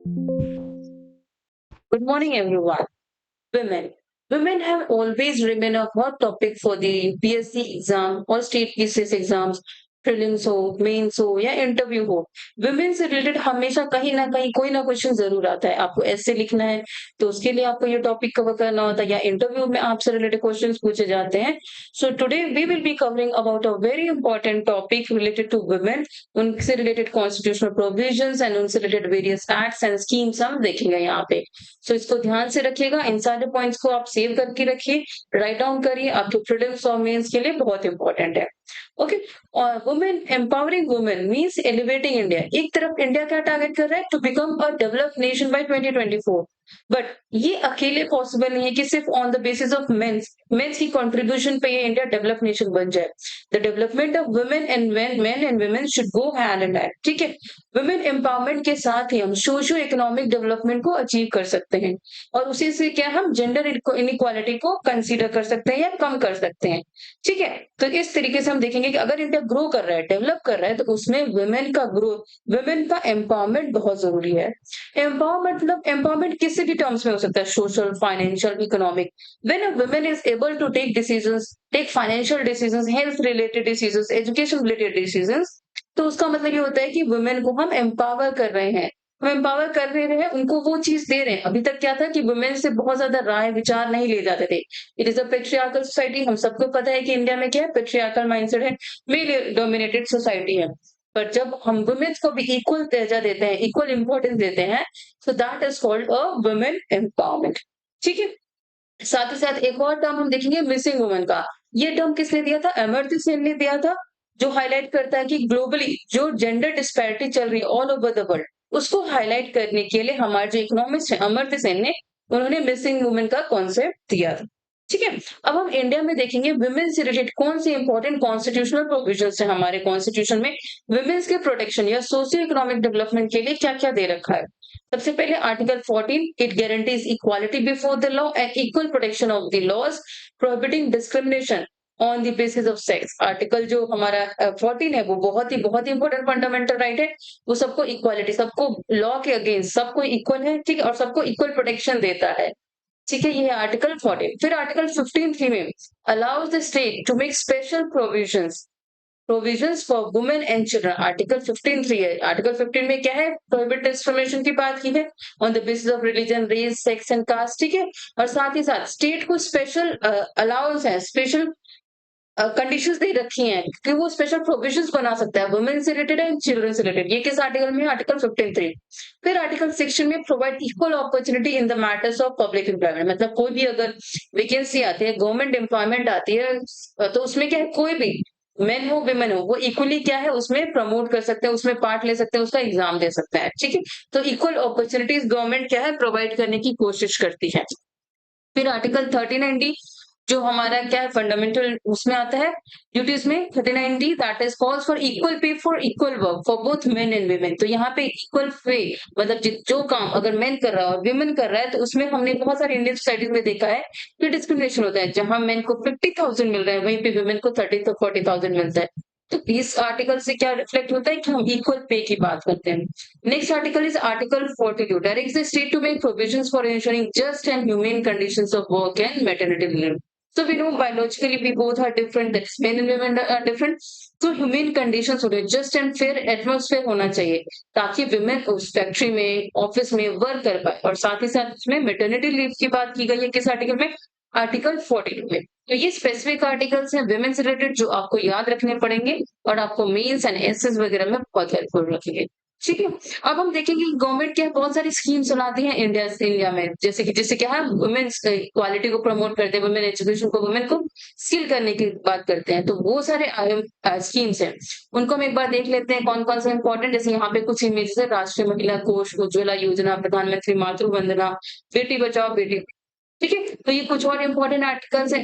Good morning, everyone. Women. Women have always remained a hot topic for the UPSC exam or state PCS exams, prelims हो, mains हो या interview हो। Women से related हमेशा कहीं ना कहीं कोई ना क्वेश्चन जरूर आता है। आपको ऐसे लिखना है तो उसके लिए आपको ये टॉपिक कवर करना होता है, या इंटरव्यू में आपसे रिलेटेड क्वेश्चंस पूछे जाते हैं। So today we will be covering about a very important topic related to women, उनसे रिलेटेड कॉन्स्टिट्यूशनल प्रोविजंस एंड उनसे related various acts and schemes हम देखेंगे यहाँ पे। सो इसको ध्यान से रखिएगा, इन सारे पॉइंट्स को आप सेव करके रखिए, राइट डाउन करिए, आपके प्रीलिम्स और मेंस के लिए बहुत इंपॉर्टेंट है। ओके, और women empowering women means elevating India. एक तरफ इंडिया क्या टारगेट कर रहा है, to become a developed nation by 2024, but ये अकेले पॉसिबल नहीं है कि सिर्फ on the basis of men's men's की कंट्रीब्यूशन पे ये इंडिया डेवलप नेशन बन जाए। The development of women and men and women should go hand in hand, ठीक है। वुमेन एम्पावरमेंट के साथ ही हम सोशो इकोनॉमिक डेवलपमेंट को अचीव कर सकते हैं, और उसी से क्या हम जेंडर इनइक्वालिटी को कंसीडर कर सकते हैं या कम कर सकते हैं, ठीक है। तो इस तरीके से हम देखेंगे कि अगर इंडिया ग्रो कर रहा है, डेवलप कर रहा है, तो उसमें वुमेन का ग्रोथ, वुमेन का एम्पावरमेंट बहुत जरूरी है। एम्पावरमेंट मतलब एम्पावरमेंट किसी भी टर्म्स में हो सकता है, social, financial, economic. When a woman is able to take decisions, take financial decisions, health related decisions, education related decisions, तो उसका मतलब ये होता है कि वुमेन को हम एम्पावर कर रहे हैं। हम एम्पावर कर रहे हैं, उनको वो चीज दे रहे हैं। अभी तक क्या था कि वुमेन से बहुत ज्यादा राय विचार नहीं ले जाते थे। It is a patriarchal society. हम सबको पता है कि इंडिया में क्या है, पेट्रियार्कल माइंडसेट है, मेल डोमिनेटेड सोसाइटी है। पर जब हम वुमेन्स को भी इक्वल दर्जा देते हैं, इक्वल इंपॉर्टेंस देते हैं, so that is called a women empowerment, ठीक है। साथ ही साथ एक और टर्म हम देखेंगे, मिसिंग वुमन का। ये टर्म किसने दिया था, अमर्त्य सेन ने दिया था, जो हाईलाइट करता है कि ग्लोबली जो जेंडर डिस्पैरिटी चल रही है ऑल ओवर द वर्ल्ड, उसको हाईलाइट करने के लिए हमारे जो इकोनॉमिस्ट है अमर्त्य सेन ने, उन्होंने मिसिंग वुमन का कॉन्सेप्ट दिया था, ठीक है। अब हम इंडिया में देखेंगे वुमेन से रिलेटेड कौन से इंपॉर्टेंट कॉन्स्टिट्यूशनल प्रोविजंस है हमारे कॉन्स्टिट्यूशन में, वुमेन्स के प्रोटेक्शन या सोशियो इकोनॉमिक डेवलपमेंट के लिए क्या क्या दे रखा है। सबसे पहले article 14, it guarantees equality before the law and equal protection of the laws, prohibiting discrimination on the basis of sex. Article जो हमारा 14 है, वो बहुत ही इंपॉर्टेंट फंडामेंटल राइट है। वो सबको इक्वालिटी, सबको लॉ के अगेंस्ट सबको इक्वल है, ठीक है, और सबको इक्वल प्रोटेक्शन देता है, ठीक है। ये है आर्टिकल 14। फिर आर्टिकल 15(3) में allows the state to make special provisions for women and children. Article 15(3) है। आर्टिकल 15 में क्या है, प्रोहिबिट डिस्क्रिमिनेशन की बात की है on the basis of religion, race, sex and caste, ठीक है। और साथ ही साथ स्टेट को स्पेशल अलाउंस है, स्पेशल कंडीशंस दे रखी हैं कि वो स्पेशल प्रोविजंस बना सकता है, वुमेन से रिलेटेड एंड चिल्ड्रन से रिलेटेड। ये किस आर्टिकल में, आर्टिकल 15(3). फिर आर्टिकल 16 में provide equal opportunity in the matters of public employment. मतलब कोई भी अगर वैकेंसी आती है, गवर्नमेंट एम्प्लॉयमेंट आती है, तो उसमें क्या है, कोई भी मेन हो विमेन हो, वो इक्वली क्या है, उसमें प्रमोट कर सकते हैं, उसमें पार्ट ले सकते हैं, उसका एग्जाम दे सकते हैं, ठीक है। तो इक्वल अपॉर्चुनिटीज गवर्नमेंट क्या है, प्रोवाइड करने की कोशिश करती है। फिर आर्टिकल 39D, जो हमारा क्या है, फंडामेंटल उसमें आता है ड्यूटीज में, 39D that is calls for equal pay for equal work for both men and women. तो यहाँ पे इक्वल पे मतलब जो काम अगर मेन कर रहा है और वुमेन कर रहा है, तो उसमें हमने बहुत सारे इंडियन सोसाइटीज में देखा है कि डिस्क्रिमिनेशन होता है। जहां मेन को 50,000 मिल रहा है, वहीं पे वुमेन को 30 to 40,000 मिलता है। तो इस आर्टिकल से क्या रिफ्लेक्ट होता है कि हम इक्वल पे की बात करते हैं। Next article is Article 42, directs the state to make provisions for ensuring just and humane conditions of work and maternity leave. So we know biologically we both are different, that's men and women are different. तो humane conditions होने, just and fair atmosphere होना चाहिए, ताकि women उस factory में, office में work कर पाए। और साथ ही साथ उसमें मेटर्निटी लीव की बात की गई है किस आर्टिकल में, आर्टिकल 42 में। तो ये स्पेसिफिक आर्टिकल्स हैं वुमेन से रिलेटेड, जो आपको याद रखने पड़ेंगे और आपको मेंस एंड एसेस वगैरह में बहुत हेल्पफुल रखेंगे, ठीक है। अब हम देखेंगे गवर्नमेंट क्या बहुत सारी स्कीम चलाती है इंडिया में, जैसे कि जिससे क्या है, वुमेन्स इक्वालिटी को प्रमोट करते हैं, वुमेन एजुकेशन को, वुमेन को स्किल करने की बात करते हैं। तो वो सारे स्कीम्स हैं, उनको हम एक बार देख लेते हैं कौन कौन से इंपॉर्टेंट। जैसे यहाँ पे कुछ इमेजेस है, राष्ट्रीय महिला कोष, उज्ज्वला योजना, प्रधानमंत्री मातृ वंदना, बेटी बचाओ बेटी, ठीक है। तो ये कुछ और इम्पोर्टेंट आर्टिकल्स है,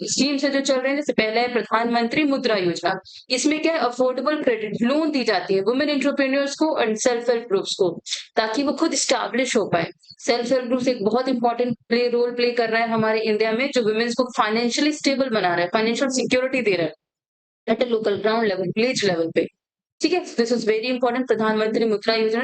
स्कीम्स है जो चल रहे हैं। जैसे पहला है प्रधानमंत्री मुद्रा योजना। इसमें क्या है, अफोर्डेबल क्रेडिट लोन दी जाती है वुमेन एंटरप्रेन्योर्स को एंड सेल्फ हेल्प ग्रुप्स को, ताकि वो खुद स्टैब्लिश हो पाए। सेल्फ हेल्प ग्रुप्स एक बहुत इंपॉर्टेंट रोल प्ले कर रहा है हमारे इंडिया में, जो वुमेन्स को फाइनेंशियली स्टेबल बना रहा है, फाइनेंशियल सिक्योरिटी दे रहा है at a local ground level, village level पे। ठीक है, दिस इज वेरी इंपॉर्टेंट, प्रधानमंत्री मुद्रा योजना।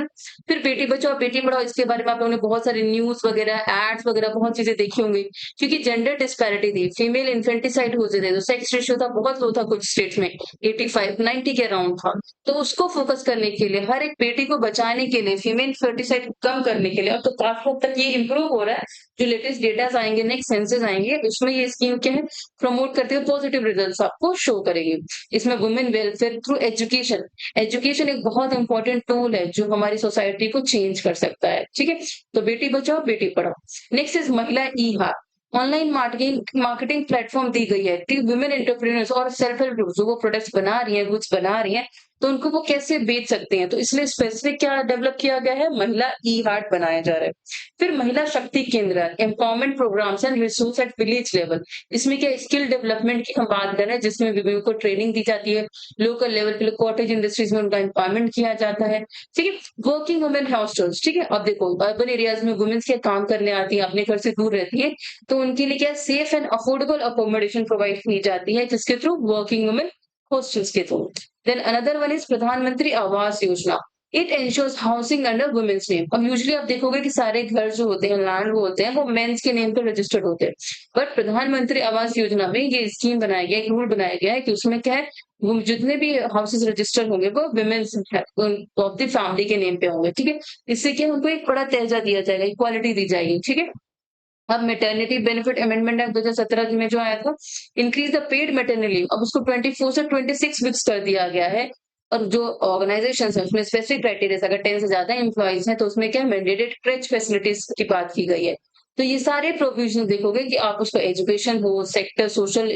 फिर बेटी बचाओ बेटी पढ़ाओ, इसके बारे में आप लोगों ने बहुत सारे न्यूज वगैरह, एड्स वगैरह बहुत चीजें देखी होंगी, क्योंकि जेंडर डिस्पैरिटी थी, फीमेल इन्फेंटिसाइड होते थे, तो सेक्स रेशियो था बहुत लो था कुछ स्टेट्स में, 85 90 के अराउंड था। तो उसको फोकस करने के लिए, हर एक बेटी को बचाने के लिए, फीमेल इन्फेंटिसाइड कम करने के लिए, अब तो काफी हद तक ये इंप्रूव हो रहा है। जो लेटेस्ट डेटा आएंगे, नेक्स्ट सेंसेस आएंगे, उसमें ये स्कीम क्या है, प्रमोट करते हुए पॉजिटिव रिजल्ट आपको शो करेगी। इसमें women welfare through education, education एक बहुत इंपॉर्टेंट टूल है जो हमारी सोसाइटी को चेंज कर सकता है। ठीक है, तो बेटी बचाओ बेटी पढ़ाओ। नेक्स्ट इज महिला ई हार, ऑनलाइन मार्केटिंग मार्केटिंग प्लेटफॉर्म दी गई है कि वुमेन एंटरप्रेन्योर्स और सेल्फ हेल्प ग्रुप जो वो प्रोडक्ट्स बना रही हैं, गुड्स बना रही हैं, तो उनको वो कैसे बेच सकते हैं, तो इसलिए स्पेसिफिक क्या डेवलप किया गया है, महिला ई हार्ट बनाया जा रहा है। फिर Mahila Shakti Kendra, empowerment programs and resource at village level, इसमें क्या स्किल डेवलपमेंट की हम बात कर रहे हैं, जिसमें विमेन को ट्रेनिंग दी जाती है, लोकल लेवल पे कॉटेज इंडस्ट्रीज में उनका एम्पावरमेंट किया जाता है। ठीक है, वर्किंग वुमेन हॉस्टल्स, ठीक है, अब देखो अर्बन एरियाज में वुमेन्स क्या काम करने आती है, अपने घर से दूर रहती है, तो उनके लिए क्या safe and affordable accommodation provide की जाती है, जिसके थ्रू वर्किंग वुमेन हॉस्टल्स के through. Then another one is Pradhanmantri Awas Yojana, it ensures housing under women's name. अब यूजुअली आप देखोगे कि सारे घर जो होते हैं, लैंड होते हैं, वो मेंस के नेम पे रजिस्टर्ड होते हैं, बट प्रधानमंत्री आवास योजना में ये स्कीम बनाया गया, एक रूल बनाया गया है कि उसमें क्या है, वो जितने भी हाउसेज रजिस्टर होंगे वो वुमेन्स ऑफ द फैमिली के नेम पे होंगे। ठीक है, इससे क्या उनको एक बड़ा दर्जा दिया जाएगा, इक्वालिटी दी जाएगी। ठीक है, अब मैटरनिटी बेनिफिट अमेंडमेंट एक्ट 2017 में जो आया था, increase the paid maternity leave, अब उसको 24 से 26 वीक्स कर दिया गया है। और जो ऑर्गेनाइजेशन है उसमें स्पेसिफिक क्राइटेरिया, अगर 10 से ज्यादा एम्प्लॉइज हैं तो उसमें क्या मैंडेटेड क्रेच फैसिलिटीज की बात की गई है। तो ये सारे प्रोविजन देखोगे कि आप उसको एजुकेशन हो, सेक्टर सोशल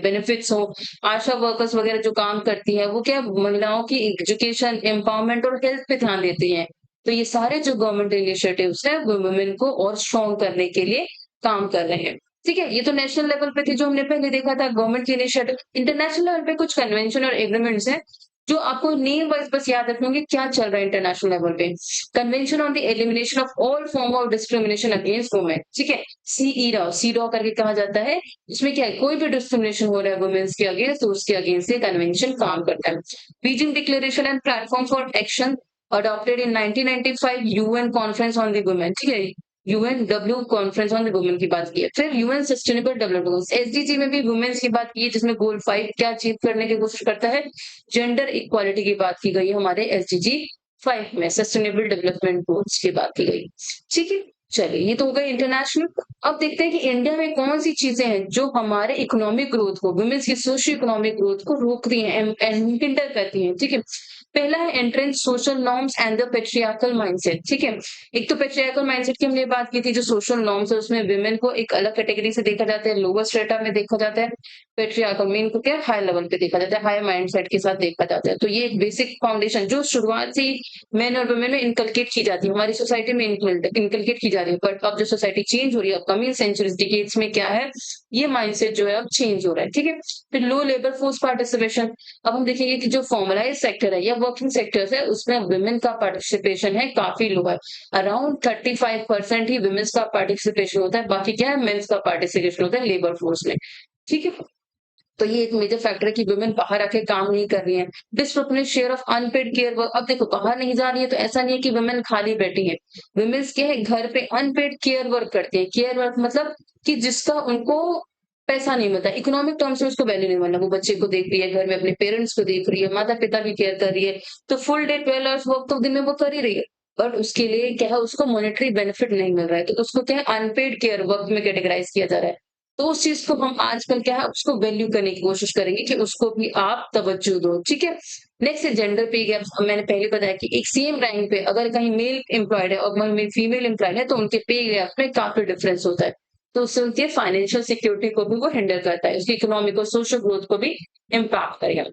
बेनिफिट्स हो, आशा वर्कर्स वगैरह जो काम करती है वो क्या महिलाओं की एजुकेशन, एम्पावरमेंट और हेल्थ पे ध्यान देती है। तो ये सारे जो गवर्नमेंट इनिशिएटिव्स है वो वुमेन को और स्ट्रॉन्ग करने के लिए काम कर रहे हैं। ठीक है, ये तो नेशनल लेवल पे थी जो हमने पहले देखा था गवर्नमेंट की इनिशिएटिव। इंटरनेशनल लेवल पे कुछ कन्वेंशन और एग्रीमेंट्स हैं जो आपको नेम वाइज बस याद रखने होंगे क्या चल रहा है इंटरनेशनल लेवल पे। Convention on the elimination of all form of discrimination against women, ठीक है, सीईडॉ करके कहा जाता है। इसमें क्या है, कोई भी डिस्क्रिमिनेशन हो रहा है वुमेन्स के अगेंस्ट तो उसके अगेंस्ट ये कन्वेंशन काम करता है। Beijing declaration and platform for action adopted in 1995 UN conference on the women, ठीक है, यूएनडब्ल्यू कॉन्फ्रेंस ऑन द वुमेन की बात की है। फिर UN sustainable development goals, SDG में भी वुमेन्स की बात की है, जिसमें गोल 5 क्या अचीव करने की कोशिश करता है, जेंडर इक्वालिटी की बात की गई है हमारे एसडीजी 5 में, सस्टेनेबल डेवलपमेंट गोल्स की बात की गई। ठीक है, चलिए ये तो हो गए इंटरनेशनल। अब देखते हैं कि इंडिया में कौन सी चीजें हैं जो हमारे इकोनॉमिक ग्रोथ को, वुमेन्स की सोशियो इकोनॉमिक ग्रोथ को रोकती हैं, हिंडर करती हैं। ठीक है, पहला है entrance social norms and the patriarchal mindset. ठीक है, एक तो पेट्रियार्कल माइंडसेट की हमने बात की थी, जो सोशल नॉर्म्स है उसमें विमेन को एक अलग कैटेगरी से देखा जाता है, लोअर स्ट्रेटा में देखा जाता है, पेट्रियार्कल मेन को क्या हाई लेवल पे देखा जाता है, हाई माइंडसेट के साथ देखा जाता है। तो ये एक बेसिक फाउंडेशन जो शुरुआत से मेन और वुमेन में इनकलकेट की जाती है, हमारी सोसाइटी में इनकलकेट की जा रही है, बट अब जो सोसाइटी चेंज हो रही है, अपकमिंग सेंचुरीज डिकेड्स में क्या है, ये माइंडसेट जो है अब चेंज हो रहा है। ठीक है, फिर लो लेबर फोर्स पार्टिसिपेशन, अब हम देखेंगे कि जो फॉर्मलाइज सेक्टर है या वर्किंग सेक्टर्स है उसमें वुमेन का पार्टिसिपेशन है काफी लो है, अराउंड 35% ही वुमेन्स का पार्टिसिपेशन होता है, बाकी क्या है मेन्स का पार्टिसिपेशन होता है लेबर फोर्स में। ठीक है, तो ये एक मेजर फैक्टर है कि वुमेन बाहर आके काम नहीं कर रही है। Disproportionate share of unpaired care work, अब देखो बाहर नहीं जा रही है तो ऐसा नहीं है कि वुमेन खाली बैठी है, वुमेन्स क्या है घर पे अनपेड केयर वर्क करती है। केयर वर्क मतलब कि जिसका उनको पैसा नहीं मिलता, इकोनॉमिक टर्म्स में उसको वैल्यू नहीं मिलना, वो बच्चे को देख रही है, घर में अपने पेरेंट्स को देख रही है, माता पिता की केयर कर रही है, तो फुल डे 12 आवर्स वर्क तो दिन में वो कर ही रही है, बट उसके लिए क्या है उसको मॉनेटरी बेनिफिट नहीं मिल रहा है, तो उसको क्या है अनपेड केयर वर्क में कैटेगराइज किया जा रहा है। तो उस चीज को हम आजकल क्या है उसको वैल्यू करने की कोशिश करेंगे कि उसको भी आप तवज्जो दो। ठीक है, नेक्स्ट जेंडर पे गैप, मैंने पहले बताया कि एक सेम रैंक पे अगर कहीं मेल एम्प्लॉयड है और फीमेल एम्प्लॉयड है तो उनके पे गैप में काफी डिफरेंस होता है, तो उससे उनकी फाइनेंशियल सिक्योरिटी को भी वो हैंडल करता है, उसकी इकोनॉमिक और सोशल ग्रोथ को भी इम्पैक्ट करेगा।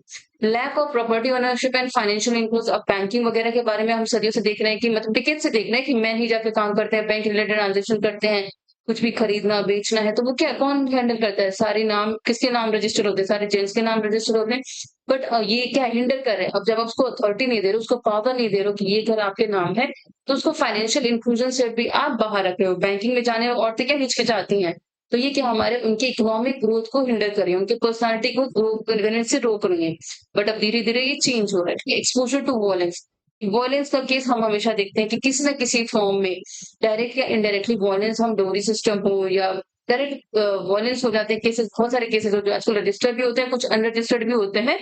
Lack of property ownership and financial inclusion, अब बैंकिंग वगैरह के बारे में हम सदियों से देख रहे हैं कि मतलब टिकट से देख रहे हैं कि मैन ही जाके काम करते हैं, बैंक रिलेटेड ट्रांजेक्शन करते हैं, कुछ भी खरीदना बेचना है तो वो क्या कौन हैंडल करता है, सारे नाम किसके नाम रजिस्टर होते हैं, सारे जेंट्स के नाम रजिस्टर होते हैं, बट ये क्या हिंडर कर रहे हैं। अब जब आप उसको अथॉरिटी नहीं दे रहे, उसको पावर नहीं दे रहे हो कि ये घर आपके नाम है, तो उसको फाइनेंशियल इंक्लूजन से भी आप बाहर रख रहे हो। बैंकिंग में जाने में औरतें क्या हिचकिचाती हैं, तो ये क्या हमारे उनके इकोनॉमिक ग्रोथ को हिंडर कर रही है, उनके पर्सनैलिटी को ग्रो करने से रोक रही है। बट अब धीरे-धीरे ये चेंज हो रहा है, ठीक है? एक्सपोज़र टू वॉयलेंस, वॉयलेंस का केस हम हमेशा देखते हैं कि किसी न किसी फॉर्म में डायरेक्ट या इनडायरेक्टली वॉयलेंस, हम डोरी सिस्टम हो या डायरेक्ट वॉयलेंस हो जाते हैं केसेस, बहुत सारे केसेस होते हैं आजकल, रजिस्टर्ड भी होते हैं, कुछ अनरजिस्टर्ड भी होते हैं।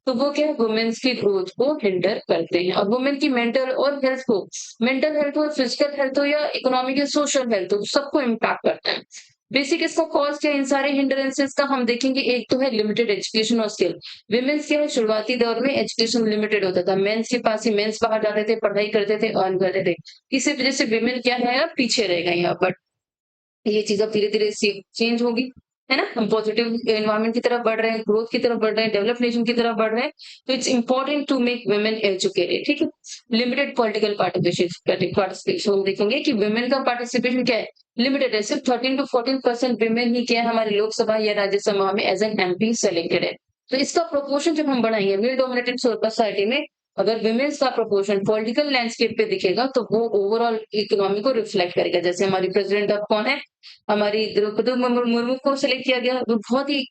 तो वो क्या है, वुमेन्स की ग्रोथ को हिंडर करते हैं और वुमेन की मेंटल हेल्थ हो, फिजिकल हेल्थ हो या इकोनॉमिक या सोशल हेल्थ हो, सबको इम्पैक्ट करता है। बेसिक इसका कॉज़ क्या है इन सारे हिंड्रेंसेस का, हम देखेंगे एक तो है लिमिटेड एजुकेशन और स्किल। विमेन्स क्या है, शुरुआती दौर में एजुकेशन लिमिटेड होता था। मेंस के पास ही मेंस बाहर जाते थे, पढ़ाई करते थे, अर्न करते थे। इसी वजह से विमेन क्या है, अब पीछे रह गई हैं। बट ये चीज़ अब धीरे-धीरे सी चेंज होगी, है ना? हम पॉजिटिव एनवायरनमेंट की तरफ बढ़ रहे हैं, ग्रोथ की तरफ बढ़ रहे हैं, डेवलप्ड नेशन की तरफ बढ़ रहे हैं, तो it's important to make women educated, ठीक है? लिमिटेड पॉलिटिकल पार्टिसिपेशन हम देखेंगे कि वुमेन का पार्टिसिपेशन क्या है? लिमिटेड है, सिर्फ 13 टू 14% वुमेन ही क्या है हमारी लोकसभा या राज्यसभा में एज़ एन एमपी सेलेक्टेड है। तो इसका प्रोपोर्शन जब हम बढ़ाएँगे मेल डोमिनेटेड सोसाइटी में, अगर वुमेन्स का प्रोपोर्शन पॉलिटिकल लैंडस्केप पे दिखेगा, तो वो ओवरऑल इकोनॉमी को रिफ्लेक्ट करेगा। जैसे हमारी प्रेसिडेंट अब कौन है? हमारी द्रौपदी मुर्मू को सिलेक्ट किया गया। वो बहुत ही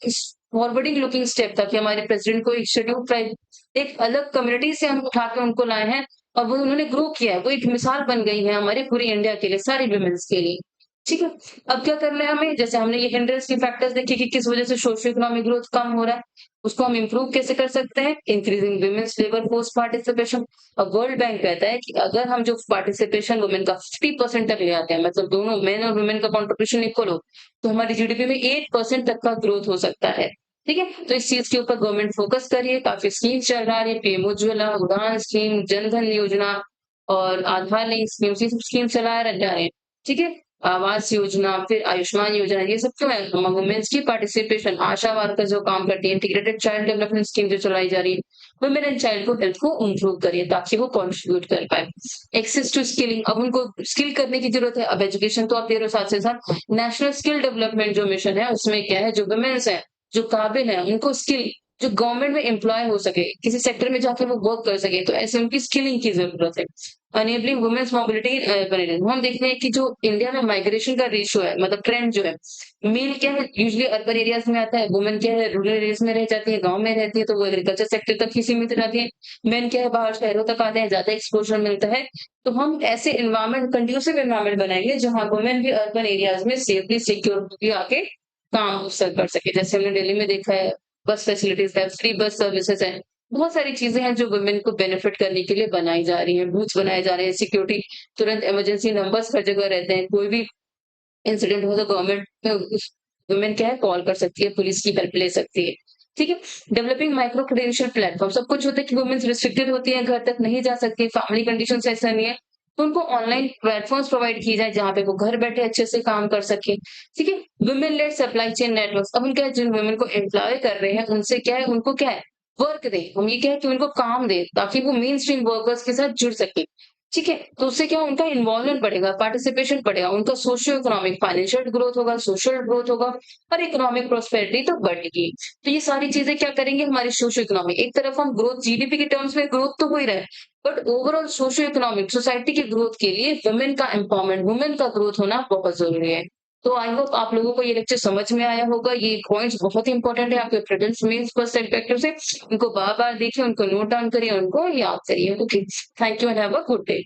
फॉरवर्डिंग लुकिंग स्टेप था कि हमारे प्रेसिडेंट को एक शेड्यूल ट्राइब, एक अलग कम्युनिटी से हम उठा के उनको लाए हैं और वो उन्होंने ग्रो किया है। वो एक मिसाल बन गई है हमारे पूरी इंडिया के लिए, सारी वुमेन्स के लिए। ठीक है? अब क्या करना है हमें? जैसे हमने ये हिंड्रेंस के फैक्टर्स देखे कि किस वजह से सोशो इकोनॉमिक ग्रोथ कम हो रहा है, उसको हम इम्प्रूव कैसे कर सकते हैं? Increasing women's labour force participation. अब वर्ल्ड बैंक कहता है कि अगर हम जो पार्टिसिपेशन वुमेन का 50% तक ले आते हैं, मतलब दोनों मेन और वुमेन का कंट्रीब्यूशन इक्वल हो, तो हमारी जीडीपी में 8% तक का ग्रोथ हो सकता है। ठीक है? तो इस चीज़ के ऊपर गवर्नमेंट फोकस कर रही है, काफ़ी स्कीम्स चल रहा है, पीएम उज्ज्वला, उड़ान स्कीम, जन धन योजना और आधार लिंक स्कीम्स, ये सब स्कीम चला जा रहे हैं। ठीक है? आवास योजना, फिर आयुष्मान योजना, ये सब क्यों है? वुमेन्स की पार्टिसिपेशन, आशा वर्कर जो काम करती है, इंटीग्रेटेड चाइल्ड डेवलपमेंट स्कीम जो चलाई जा रही है, वुमेन एंड चाइल्ड को हेल्थ को इम्प्रूव करिए ताकि वो कंट्रीब्यूट कर पाए। एक्सेस टू स्किलिंग, अब उनको स्किल करने की जरूरत है। अब एजुकेशन तो आप दे रहे हो, साथ से साथ नेशनल स्किल डेवलपमेंट जो मिशन है उसमें क्या है, जो वुमेन्स है, जो काबिल है, उनको स्किल, जो गवर्नमेंट में एम्प्लॉय हो सके, किसी सेक्टर में जाके वो वर्क कर सके, तो ऐसे उनकी स्किलिंग की जरूरत है। अनेबलिंग वुमेन्स मोबिलिटी बने रहे। हम देखते हैं कि जो इंडिया में माइग्रेशन का रेशियो है, मतलब ट्रेंड जो है, मेल क्या है यूजुअली अर्बन एरियाज में आता है, वुमेन क्या है रूरल एरियाज में रह जाती है, गाँव में रहती है, तो वो एग्रीकल्चर सेक्टर तक ही सीमित रहती है। मेन क्या है बाहर शहरों तक आते हैं, ज़्यादा एक्सपोज़र मिलता है। तो हम ऐसे एनवायरनमेंट, कंड्यूसिव एनवायरनमेंट बनाएँगे जहाँ वुमेन भी अर्बन एरियाज में सेफली सिक्योरली आके काम कर सके। जैसे हमने दिल्ली में देखा है, बस फैसिलिटीज़ है, फ्री बस सर्विसेज़ हैं। बहुत सारी चीज़ें हैं जो वुमेन को बेनिफिट करने के लिए बनाई जा रही हैं, बूथ्स बनाए जा रहे हैं, सिक्योरिटी, तुरंत इमरजेंसी नंबर्स हर जगह रहते हैं। कोई भी इंसिडेंट हो तो गवर्नमेंट उस वुमेन क्या है कॉल कर सकती है, पुलिस की हेल्प ले सकती है। ठीक है? डेवलपिंग माइक्रो क्रेडेंशियल प्लेटफ़ॉर्म, सब कुछ होता है कि वुमेन्स रिस्ट्रिक्टेड होती हैं, घर तक नहीं जा सकती, फैमिली कंडीशंस ऐसा नहीं है, तो उनको ऑनलाइन प्लेटफ़ॉर्म्स प्रोवाइड किए जाएँ जहाँ पे वो घर बैठे अच्छे से काम कर सकें। ठीक है? Women lead supply chain networks, अब उनका जिन वुमेन को एम्प्लॉय कर रहे हैं, उनसे क्या है, उनको क्या है, वर्क दें। हम ये क्या है कि उनको काम दें ताकि वो मेन स्ट्रीम वर्कर्स के साथ जुड़ सकें। ठीक है? तो उससे क्या उनका इन्वॉल्वमेंट बढ़ेगा, पार्टिसिपेशन बढ़ेगा, उनका सोशियो इकोनॉमिक फाइनेंशियल ग्रोथ होगा, सोशल ग्रोथ होगा और इकोनॉमिक प्रॉस्पेरिटी तो बढ़ेगी। तो ये सारी चीज़ें क्या करेंगे हमारी सोशियो इकोनॉमिक, एक तरफ हम ग्रोथ जीडीपी के टर्म्स में ग्रोथ तो हो ही रहा है, but overall socio economic society की ग्रोथ के लिए वुमेन का एम्पावरमेंट, वुमेन का ग्रोथ होना बहुत ज़रूरी है। तो आई होप आप लोगों को ये लेक्चर समझ में आया होगा। ये पॉइंट्स बहुत ही इंपॉर्टेंट है आपके प्रेजेंट मेंस पर्सपेक्टिव से। इनको बार-बार देखिए, उनको नोट डाउन करिए, उनको याद करिए। Okay, thank you and have a good day.